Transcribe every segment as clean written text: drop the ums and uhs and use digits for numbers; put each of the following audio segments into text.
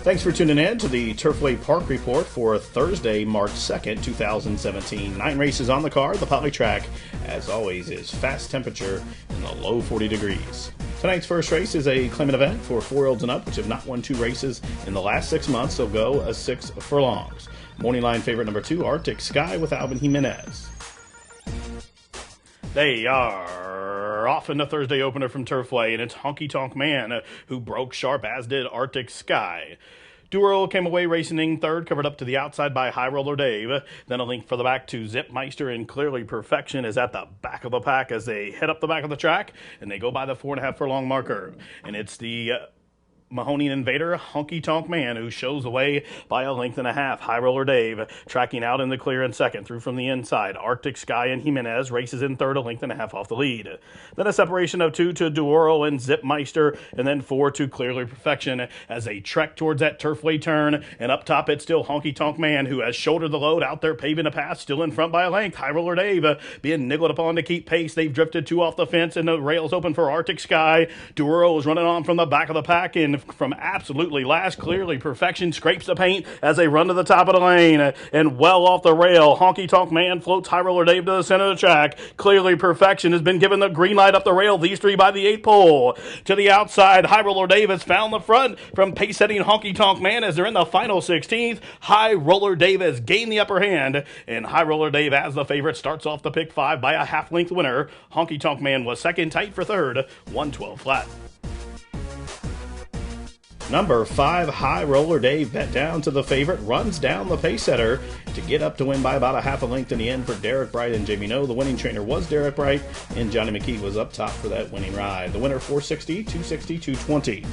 Thanks for tuning in to the Turfway Park Report for Thursday, March 2nd, 2017. 9 races on the card. The poly track, as always, is fast temperature in the low 40 degrees. Tonight's first race is a claimant event for 4-year-olds and up, which have not won 2 races in the last 6 months. They'll go a 6 furlongs. Morning line favorite number 2, Arctic Sky with Alvin Jimenez. They are off in the Thursday opener from Turfway, and it's Honky Tonk Man who broke sharp, as did Arctic Sky. Dural came away racing third, covered up to the outside by High Roller Dave. Then a link for the back to Zipmeister, and Clearly Perfection is at the back of the pack as they head up the back of the track, and they go by the 4.5 furlong marker. And it's the Mahoney Invader, Honky Tonk Man, who shows away by a length and a half. High Roller Dave tracking out in the clear in second, through from the inside. Arctic Sky and Jimenez races in third, a length and a half off the lead. Then a separation of 2 to Duoro and Zipmeister, and then 4 to Clearly Perfection as they trek towards that Turfway turn. And up top, it's still Honky Tonk Man, who has shouldered the load out there paving a path, still in front by a length. High Roller Dave being niggled upon to keep pace. They've drifted 2 off the fence, and the rails open for Arctic Sky. Duoro is running on from the back of the pack, and from absolutely last, Clearly Perfection scrapes the paint as they run to the top of the lane, and well off the rail, Honky Tonk Man floats High Roller Dave to the center of the track. Clearly Perfection has been given the green light up the rail, these 3 by the 8th pole. To the outside, High Roller Dave has found the front from pace-setting Honky Tonk Man as they're in the final 16th. High Roller Dave has gained the upper hand, and High Roller Dave, as the favorite, starts off the pick 5 by a half-length winner. Honky Tonk Man was second, tight for third, 112 flat. Number 5, High Roller Dave, bet down to the favorite, runs down the pace setter to get up to win by about a half a length in the end for Derek Bright and Jamie No. The winning trainer was Derek Bright, and Johnny McKee was up top for that winning ride. The winner 460, 260, 220.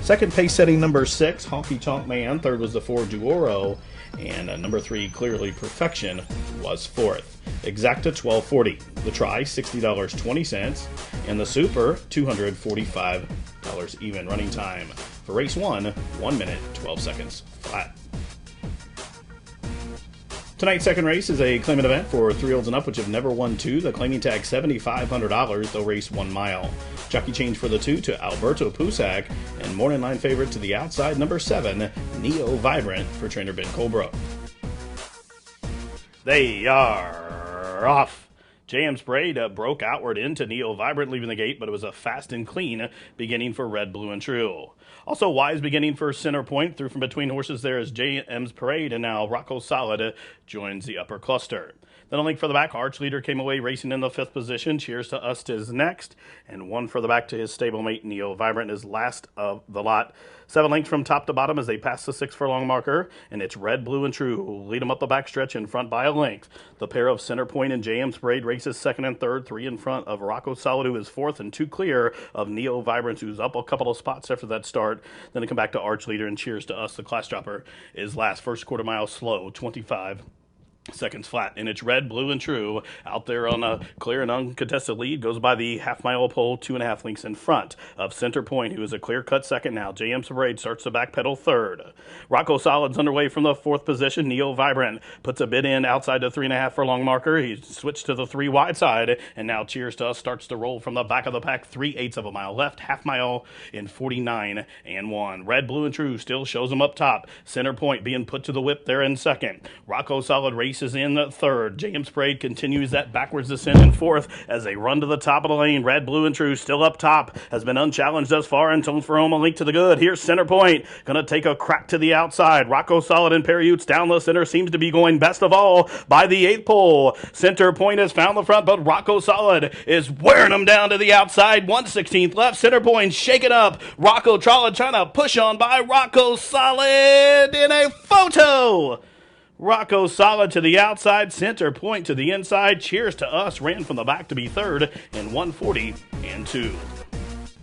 Second pace setting number 6, Honky Tonk Man. Third was the 4, Duoro, and number 3, Clearly Perfection, was fourth. Exacta 1240. The try $60.20, and the super $245 even. Running time for race 1, 1 minute 12 seconds flat. Tonight's second race is a claimant event for 3-year-olds and up, which have never won 2. The claiming tag $7,500. They'll race 1 mile. Jockey change for the 2 to Alberto Pusack, and morning line favorite to the outside, number 7, Neo Vibrant, for trainer Ben Colbrook. They are off. J.M. Sprayed broke outward into Neo Vibrant, leaving the gate, but it was a fast and clean beginning for Red, Blue, and True. Also, wise beginning for Center Point. Through from between horses there is J.M.'s Parade, and now Rocco Solid joins the upper cluster. Then a link for the back. Arch Leader came away racing in the 5th position. Cheers to Us is next. And 1 for the back to his stablemate, Neo Vibrant, is last of the lot. 7 lengths from top to bottom as they pass the 6 furlong marker. And it's Red, Blue, and True who lead them up the backstretch in front by a length. The pair of Center Point and J.M. Parade races second and third. 3 in front of Rocco Solid, who is fourth, and 2 clear of Neo Vibrant, who's up a couple of spots after that start. Then to come back to Arch Leader, and Cheers to Us, the class dropper, is last. First quarter mile slow, 25 seconds flat, and it's Red, Blue, and True out there on a clear and uncontested lead. Goes by the half-mile pole, 2.5 lengths in front of Center Point, who is a clear-cut second now. J.M. Parade starts to backpedal third. Rocco Solid's underway from the 4th position. Neo Vibrant puts a bit in outside the 3.5 furlong marker. He switched to the 3 wide side, and now Cheers to Us starts to roll from the back of the pack. 3/8 of a mile left, half mile in 49 and 1. Red, Blue, and True still shows them up top. Center Point being put to the whip there in second. Rocco Solid races in the third. James Parade continues that backwards descent in 4th as they run to the top of the lane. Red, Blue, and True still up top, has been unchallenged thus far, and tones for home a link to the good. Here's Center Point, gonna take a crack to the outside. Rocco Solid and Perry Utes down the center, seems to be going best of all by the 8th pole. Center Point has found the front, but Rocco Solid is wearing them down to the outside. 1/16 left. Center Point shaking up. Rocco Solid trying to push on by Rocco Solid in a photo. Rocco Solid to the outside, Center Point to the inside. Cheers to Us ran from the back to be third in 140 and 2.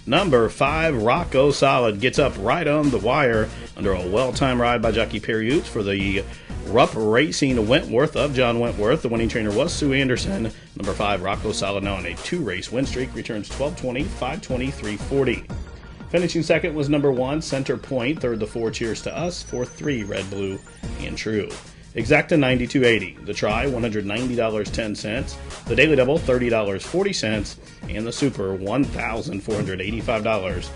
Number 5, Rocco Solid, gets up right on the wire under a well-timed ride by jockey Perry Utes for the Rupp Racing Wentworth of John Wentworth. The winning trainer was Sue Anderson. Number 5, Rocco Solid, now on a 2-race win streak, returns 1220, 520, 340. Finishing second was number 1, Center Point. Third, the 4, Cheers to Us. Fourth, 3, Red, Blue, and True. Exacta $92.80. The try $190.10. The daily double $30.40, and the super $1,485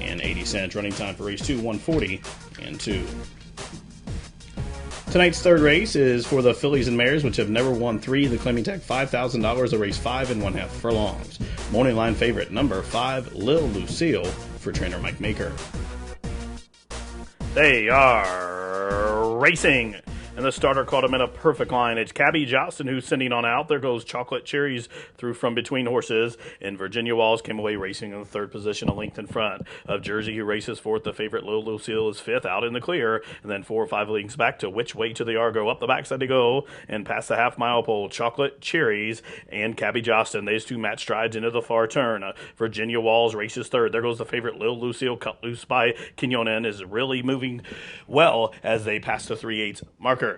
and 80 cents. Running time for race 2, 140 and 2. Tonight's third race is for the fillies and mares, which have never won 3. The claiming tag $5,000, a race 5 1/2 furlongs. Morning line favorite number 5, Lil Lucille, for trainer Mike Maker. They are racing. And the starter caught him in a perfect line. It's Cabby Jostin who's sending on out. There goes Chocolate Cherries through from between horses. And Virginia Walls came away racing in the third position, a length in front of Jersey, who races fourth. The favorite, Lil Lucille, is fifth, out in the clear. And then 4 or 5 lengths back to Which Way to the Argo. Up the backside to go and past the half-mile pole. Chocolate Cherries and Cabby Jostin. These two match strides into the far turn. Virginia Walls races third. There goes the favorite, Lil Lucille, cut loose by Quinones, is really moving well as they pass the 3/8 marker.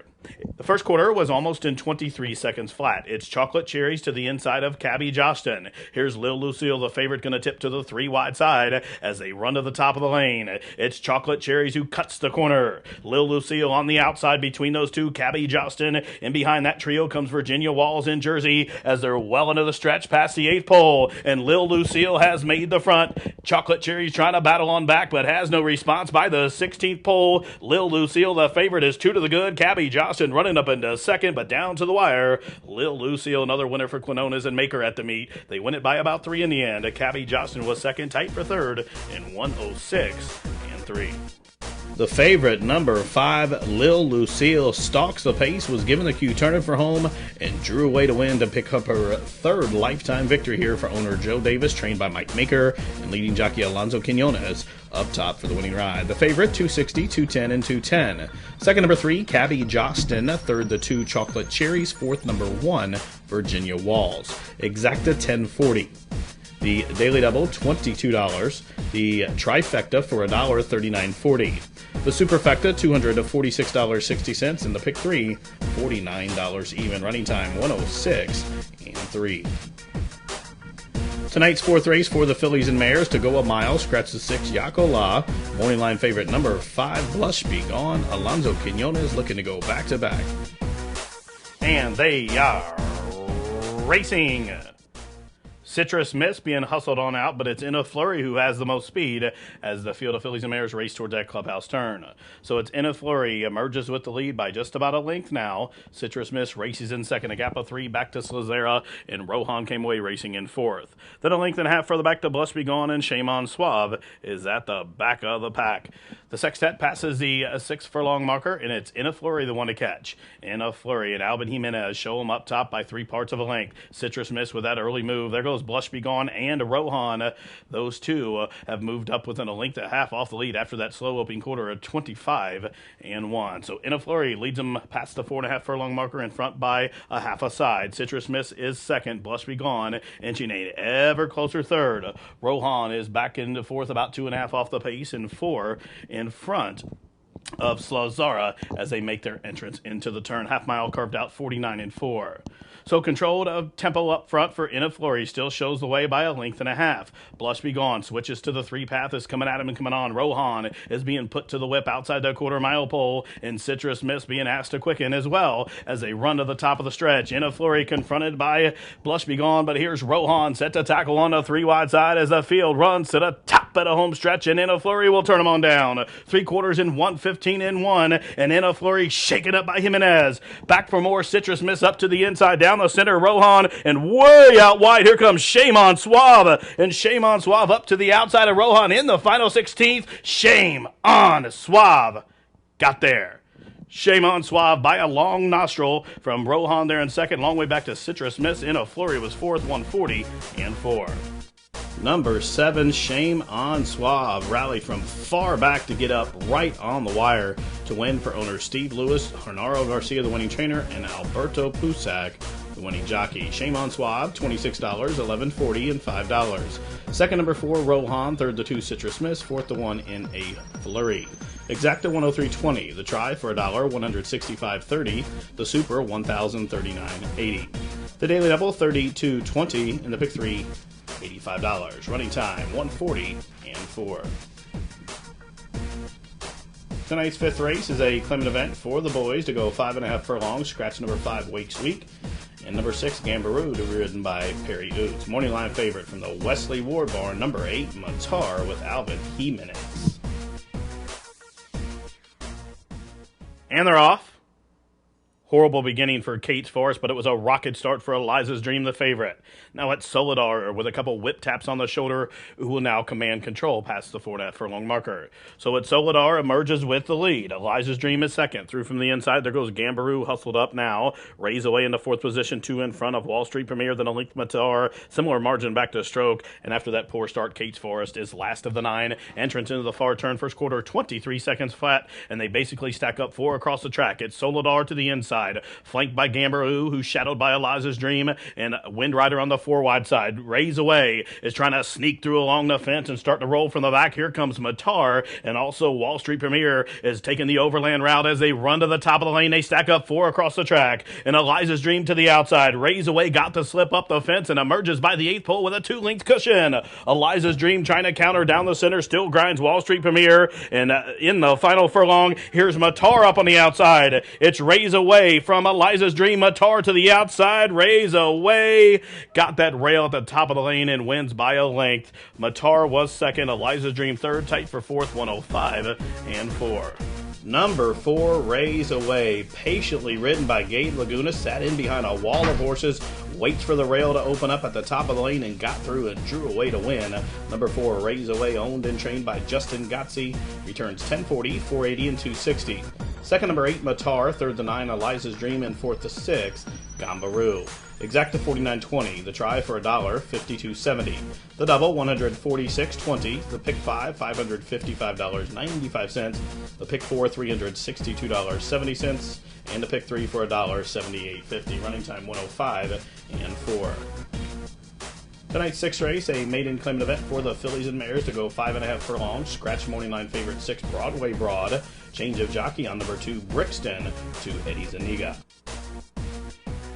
The first quarter was almost in 23 seconds flat. It's Chocolate Cherries to the inside of Cabby Jostin. Here's Lil Lucille, the favorite, going to tip to the 3 wide side as they run to the top of the lane. It's Chocolate Cherries who cuts the corner. Lil Lucille on the outside between those two, Cabby Jostin. And behind that trio comes Virginia Walls in Jersey as they're well into the stretch past the 8th pole. And Lil Lucille has made the front. Chocolate Cherries trying to battle on back but has no response by the 16th pole. Lil Lucille, the favorite, is 2 to the good. Cabby Jostin running up into second, but down to the wire. Lil Lucille, another winner for Quinones and Maker at the meet. They win it by about 3 in the end. Cabby Jostin was second, tight for third in 1:06 and 3. The favorite, number 5, Lil Lucille, stalks the pace, was given the cue, turning for home, and drew away to win to pick up her third lifetime victory here for owner Joe Davis, trained by Mike Maker, and leading jockey Alonzo Quinones up top for the winning ride. The favorite, 260, 210, and 210. Second, number 3, Cabby Jostin. Third, the 2, Chocolate Cherries. Fourth, number 1, Virginia Walls. Exacta, 1040. The Daily Double, $22. The Trifecta for $1, $39.40. The Superfecta, $200 to $46.60. And the Pick 3, $49 even. Running time, 1:06 and 3. Tonight's fourth race for the fillies and mares, to go a mile, scratch the 6, Yakola. Morning line favorite number 5, Blush Be Gone. Alonzo Quinones looking to go back to back. And they are racing. Citrus Mist being hustled on out, but it's In a Flurry who has the most speed as the field of fillies and mares race toward that clubhouse turn. So it's In a Flurry emerges with the lead by just about a length now. Citrus Mist races in second, a gap of 3 back to Slazera, and Rohan came away racing in fourth. Then a length and a half further back to Blush Be Gone, and Shame on Suave is at the back of the pack. The sextet passes the 6 furlong marker, and it's In a Flurry the one to catch. In a Flurry and Albin Jimenez show him up top by 3 parts of a length. Citrus Mist with that early move. There goes Blush Be Gone and Rohan. Those two have moved up within a length and a half off the lead after that slow opening quarter of 25 and 1. So In a Flurry leads them past the 4.5 furlong marker in front by a half a side. Citrus Mist is second. Blush Be Gone inching an ever closer third. Rohan is back into fourth, about 2.5 off the pace, and 4 in front of Slazara as they make their entrance into the turn. Half mile carved out, 49 and 4. So controlled tempo up front for In a Flurry still shows the way by a length and a half. Blush Be Gone switches to the 3 path, is coming at him and coming on. Rohan is being put to the whip outside the quarter-mile pole, and Citrus Mist being asked to quicken as well as they run to the top of the stretch. In a Flurry confronted by Blush Be Gone, but here's Rohan set to tackle on the 3 wide side as the field runs to the top of the home stretch, and In a Flurry will turn him on down. 3/4 in 1:15 and 1, and In a Flurry shaken up by Jimenez. Back for more. Citrus Mist up to the inside, down the center, Rohan, and way out wide, here comes Shame on Suave, and Shame on Suave up to the outside of Rohan in the final 16th. Shame on Suave got there. Shame on Suave by a long nostril from Rohan there in second, long way back to Citrus Mist. In a Flurry was fourth, 140 and 4. Number 7, Shame on Suave, rallied from far back to get up right on the wire to win for owners Steve Lewis, Hernaro Garcia, the winning trainer, and Alberto Pusac, the winning jockey. Shame on Suave, $26, $11.40, and $5. Second, number 4, Rohan. Third, the 2, Citrus Mist. Fourth, the 1, In a Flurry. Exacta, $103.20. The Try for $1, $165.30. The Super, $1,039.80. The Daily Double, $32.20. And the Pick 3, $85. Running time, 140 and 4. Tonight's 5th race is a claimant event for the boys to go 5.5 furlongs, scratch number 5 Wakes Week. And number 6, Gambaroo, to be ridden by Perry Oots. Morning line favorite from the Wesley Ward barn, number 8, Matar with Alvin Jimenez. And they're off. Horrible beginning for Kate's Forest, but it was a rocket start for Eliza's Dream, the favorite. Now it's Solidar with a couple whip taps on the shoulder, who will now command control past the 4.5 furlong marker. So it's Solidar emerges with the lead. Eliza's Dream is second. Through from the inside, there goes Gambaroo, hustled up now. Rays away into 4th position, 2 in front of Wall Street Premier, then a link Matar. Similar margin back to Stroke, and after that poor start, Kate's Forest is last of the 9. Entrance into the far turn, first quarter, 23 seconds flat, and they basically stack up 4 across the track. It's Solidar to the inside, flanked by Gambaroo, who's shadowed by Eliza's Dream, and Wind Rider on the 4 wide side. Rays away is trying to sneak through along the fence and start to roll from the back. Here comes Matar, and also Wall Street Premier is taking the overland route as they run to the top of the lane. They stack up 4 across the track, and Eliza's Dream to the outside. Rays away got to slip up the fence and emerges by the 8th pole with a 2-length cushion. Eliza's Dream trying to counter down the center, still grinds Wall Street Premier, and in the final furlong, here's Matar up on the outside. It's Rays away from Eliza's Dream. Matar to the outside. Rays away. Got that rail at the top of the lane and wins by a length. Matar was second. Eliza's Dream third. Tight for fourth. 105 and 4. Number 4, Rays Away, patiently ridden by Gabe Laguna, sat in behind a wall of horses, waits for the rail to open up at the top of the lane and got through and drew away to win. Number 4, Rays Away, owned and trained by Justin Gotze, returns 1040, 480, and 260. Second, number 8, Matar. Third, the 9, Eliza's Dream, and fourth, the 6, Gambaroo. Exacta 49.20. The try for $1, 52.70. The double, 146.20. The pick 5, $555.95. The pick 4, $362.70. And the pick 3 for $1, 78.50. Running time 105 and 4. Tonight's 6th race, a maiden claimant event for the fillies and mares to go 5.5 furlongs. Scratch morning line favorite 6, Broadway Broad. Change of jockey on number 2, Brixton, to Eddie Zuniga.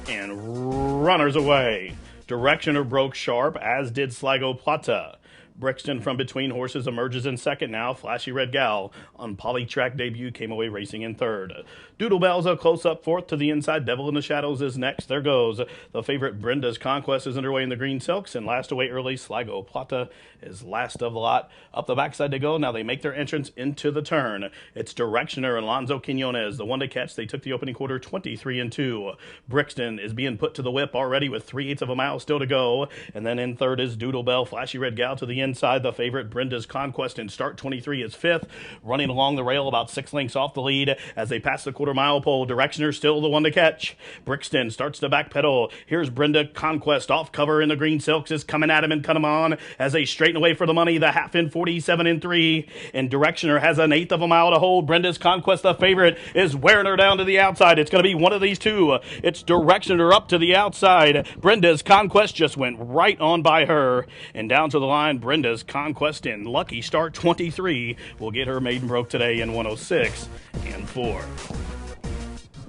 And runners away. Directioner broke sharp, as did Sligo Plata. Brixton from between horses emerges in second now. Flashy Red Gal on Polytrack debut came away racing in third. Doodle Bell's a close-up fourth to the inside. Devil in the Shadows is next. There goes. The favorite Brenda's Conquest is underway in the green silks. And last away early, Sligo Plata is last of the lot. Up the backside they go. Now they make their entrance into the turn. It's Directioner and Alonzo Quinones, the one to catch. They took the opening quarter 23 and 2. Brixton is being put to the whip already with 3/8 of a mile still to go. And then in third is Doodle Bell. Flashy Red Gal to the inside. The favorite Brenda's Conquest in start 23 is fifth, running along the rail about 6 lengths off the lead as they pass the quarter-mile pole. Directioner still the one to catch. Brixton starts to backpedal. Here's Brenda Conquest off cover in the green silks, is coming at him and cut him on as they straighten away for the money. The half in 47 and 3, and Directioner has 1/8 of a mile to hold. Brenda's Conquest, the favorite, is wearing her down to the outside. It's going to be one of these two. It's Directioner up to the outside. Brenda's Conquest just went right on by her, and down to the line, Brenda's Conquest in lucky start 23 will get her maiden broke today in 106 and 4.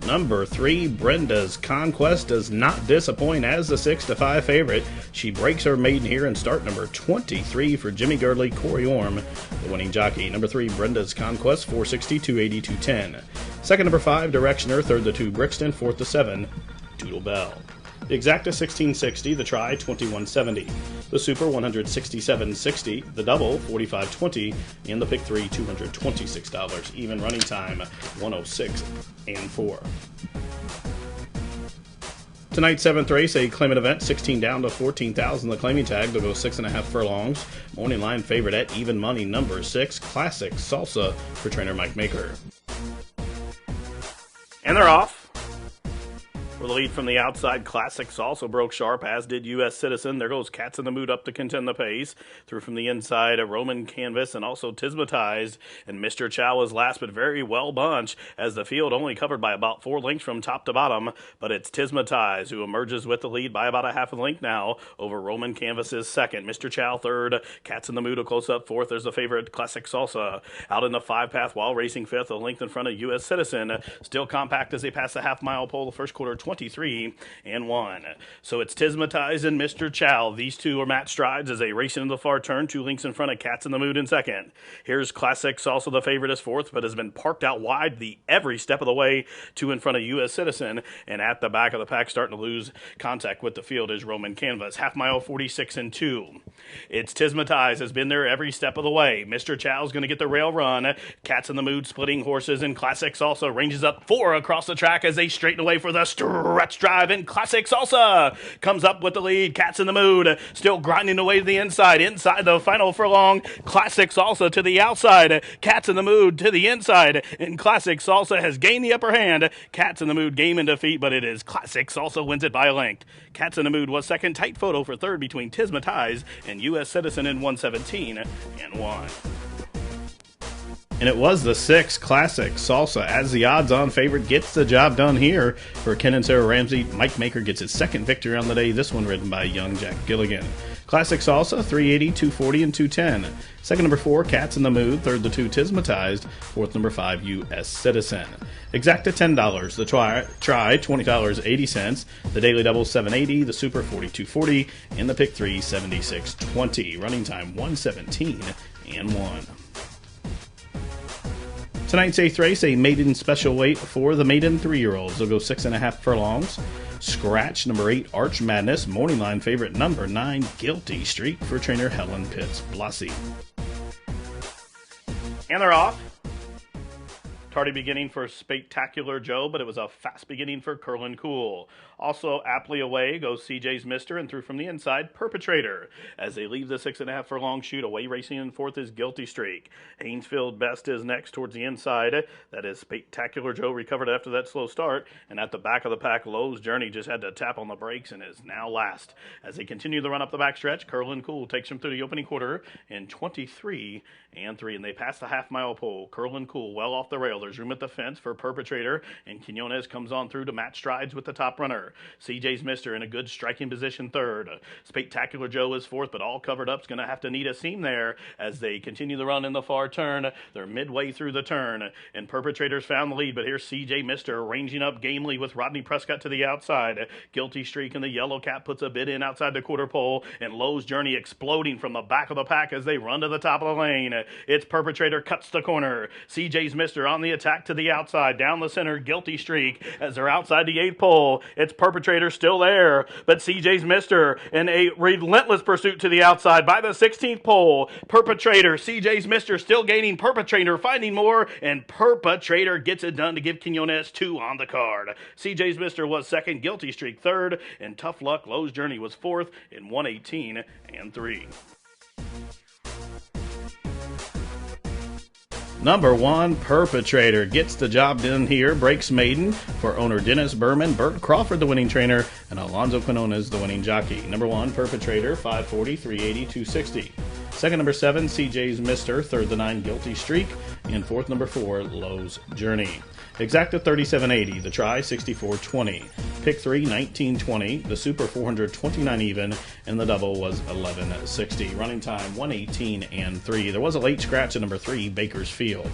Number 3, Brenda's Conquest does not disappoint as the 6-5 favorite. She breaks her maiden here in start number 23 for Jimmy Girdley, Corey Orm, the winning jockey. Number 3, Brenda's Conquest, 460, 280, 210. Second, number 5, Directioner. Third, the 2, Brixton. Fourth, the 7, Doodle Bell. The exacta 1660, the try 2170, the super 167.60, the double 45.20, and the pick 3 $226. Even running time 106 and 4. Tonight's 7th race, a claimant event, 16 down to 14,000. The claiming tag, they'll go 6.5 furlongs. Morning line favorite at even money, number 6, Classic Salsa for trainer Mike Maker. And they're off. For the lead from the outside, Classics also broke sharp, as did U.S. Citizen. There goes Cats in the Mood up to contend the pace. Through from the inside, a Roman Canvas and also Tismatized. And Mr. Chow was last, but very well bunched, as the field only covered by about 4 lengths from top to bottom. But it's Tismatized who emerges with the lead by about a half a length now over Roman Canvas's second. Mr. Chow third. Cats in the Mood a close up fourth. There's the favorite Classic Salsa out in the 5-path while racing fifth, a length in front of U.S. Citizen. Still compact as they pass the half-mile pole. The first quarter 23-1. So it's Tismatize and Mr. Chow. These two are match strides as they race into the far turn, 2 lengths in front of Cats in the Mood in second. Here's Classics, also the favorite, is fourth, but has been parked out wide every step of the way, 2 in front of U.S. Citizen, and at the back of the pack starting to lose contact with the field is Roman Canvas. Half mile, 46-2. It's Tismatize has been there every step of the way. Mr. Chow's going to get the rail run. Cats in the Mood splitting horses, and Classic Salsa ranges up 4 across the track as they straighten away for the stretch drive, and Classic Salsa comes up with the lead. Cats in the Mood still grinding away to the inside the final furlong. Classic Salsa to the outside. Cats in the Mood to the inside, and Classic Salsa has gained the upper hand. Cats in the Mood game in defeat, but it is Classic Salsa wins it by a length. Cats in the Mood was second. Tight photo for third between Tismatize and U.S. Citizen in 117-1. And it was the 6 Classic Salsa as the odds-on favorite gets the job done here for Ken and Sarah Ramsey. Mike Maker gets his second victory on the day, this one ridden by young Jack Gilligan. Classic Salsa, 380, 240, and 210. Second, number 4, Cats in the Mood. Third, the 2, Tismatized. Fourth, number 5, U.S. Citizen. Exacta, $10. The try, $20.80. The daily double, $7.80. The super, $42.40. And the pick 3, $76.20. Running time, 117-1. Tonight's 8th race, a maiden special weight for the maiden 3-year-olds. They'll go 6.5 furlongs. Scratch, number 8, Arch Madness. Morning line favorite, number 9, Guilty Streak for trainer Helen Pitts-Blassie. And they're off. Tardy beginning for Spectacular Joe, but it was a fast beginning for Curlin Cool. Also, aptly away goes CJ's Mister, and through from the inside, Perpetrator. As they leave the 6.5 furlong shoot, away racing in fourth is Guilty Streak. Haynesfield Best is next towards the inside. That is Spectacular Joe recovered after that slow start. And at the back of the pack, Lowe's Journey just had to tap on the brakes and is now last. As they continue the run up the backstretch, Curlin Cool takes them through the opening quarter in 23-3. And they pass the half-mile pole. Curlin Cool well off the rail. There's room at the fence for Perpetrator, and Quinones comes on through to match strides with the top runner. CJ's Mister in a good striking position third. Spectacular Joe is fourth, but all covered up's going to have to need a seam there as they continue the run in the far turn. They're midway through the turn, and Perpetrator's found the lead, but here's CJ Mister ranging up gamely with Rodney Prescott to the outside. Guilty Streak in the yellow cap puts a bit in outside the quarter pole, and Lowe's Journey exploding from the back of the pack as they run to the top of the lane. It's Perpetrator cuts the corner. CJ's Mister on the attack to the outside. Down the center, Guilty Streak as they're outside the 8th pole. It's Perpetrator still there, but CJ's Mister in a relentless pursuit to the outside by the 16th pole. Perpetrator, CJ's Mister still gaining. Perpetrator finding more, and Perpetrator gets it done to give Quinones 2 on the card. CJ's Mister was second, Guilty Streak third, and Tough Luck Lowe's Journey was fourth in 118-3. Number 1, Perpetrator gets the job done here. Breaks maiden for owner Dennis Berman, Bert Crawford the winning trainer, and Alonzo Quinones the winning jockey. Number 1, Perpetrator, 540, 380, 260. Second, number 7, CJ's Mister. Third, the 9, Guilty Streak. And fourth, number 4, Lowe's Journey. Exacta, 37.80. The try, 64.20. Pick 3, 19.20. The super, 429 even. And the double was 11.60. Running time, 118-3. There was a late scratch at number 3, Bakersfield.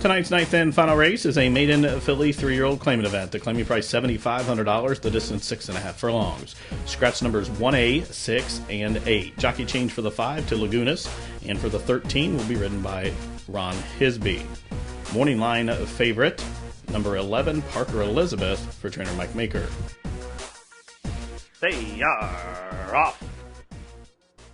Tonight's 9th and final race is a maiden filly 3-year-old claimant event. The claiming price $7,500, the distance 6.5 furlongs. Scratch numbers 1A, 6, and 8. Jockey change for the 5 to Lagunas, and for the 13 will be ridden by Ron Hisby. Morning line favorite, number 11, Parker Elizabeth, for trainer Mike Maker. They are off.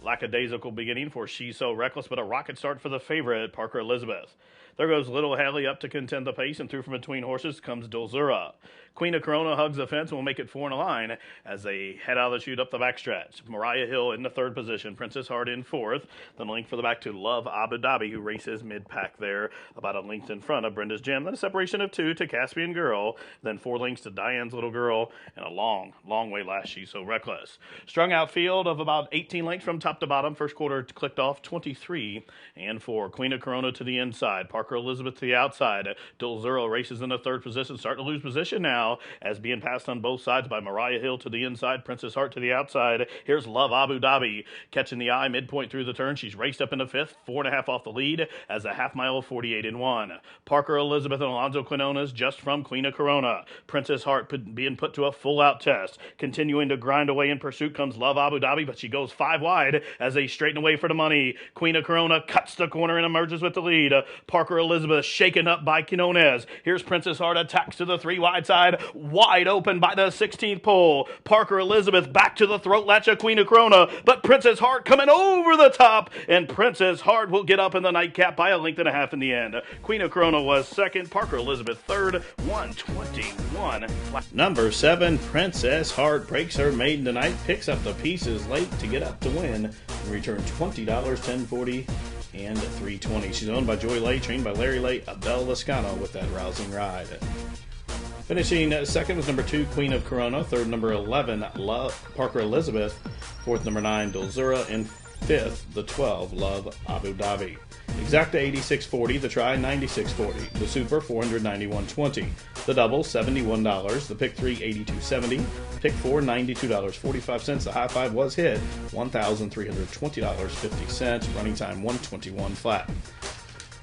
Lackadaisical beginning for She's So Reckless, but a rocket start for the favorite, Parker Elizabeth. There goes Little Haley up to contend the pace, and through from between horses comes Dulzura. Queen of Corona hugs the fence and will make it 4 in a line as they head out of the chute up the backstretch. Mariah Hill in the 3rd position, Princess Heart in 4th. Then a link for the back to Love Abu Dhabi, who races mid-pack there, about a length in front of Brenda's Gem. Then a separation of 2 to Caspian Girl. Then 4 lengths to Diane's Little Girl, and a long, long way last She's So Reckless. Strung out field of about 18 lengths from top to bottom. First quarter clicked off 23-4. Queen of Corona to the inside. Parker Elizabeth to the outside. Dulzura races in the 3rd position, starting to lose position now. now as being passed on both sides by Mariah Hill to the inside, Princess Heart to the outside. Here's Love Abu Dhabi catching the eye midpoint through the turn. She's raced up into fifth, 4.5 off the lead as a half mile of 48-1. Parker Elizabeth and Alonzo Quinones just from Queen of Corona. Princess Heart being put to a full out test. Continuing to grind away in pursuit comes Love Abu Dhabi, but she goes 5 wide as they straighten away for the money. Queen of Corona cuts the corner and emerges with the lead. Parker Elizabeth shaken up by Quinones. Here's Princess Heart attacks to the 3 wide side, wide open by the 16th pole. Parker Elizabeth back to the throat latch of Queen of Corona, but Princess Heart coming over the top, and Princess Heart will get up in the nightcap by a length and a half in the end. Queen of Corona was second, Parker Elizabeth third, 121. Number 7, Princess Heart breaks her maiden tonight, picks up the pieces late to get up to win, and return $20, $10.40, and $3.20. She's owned by Joy Lay, trained by Larry Lay, Abel Lascano with that rousing ride. Finishing second was number 2, Queen of Corona. Third, number 11, Parker Elizabeth. Fourth, number 9, Dolzura. And fifth, the 12, Love Abu Dhabi. Exacta 86.40, the try 96.40, the super 491.20, the double $71, the pick 3 82.70, pick 4 $92.45. The high five was hit $1,320.50. Running time 121 flat.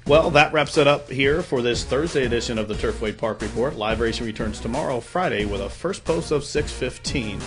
Well, that wraps it up here for this Thursday edition of the Turfway Park Report. Live racing returns tomorrow, Friday, with a first post of 6:15.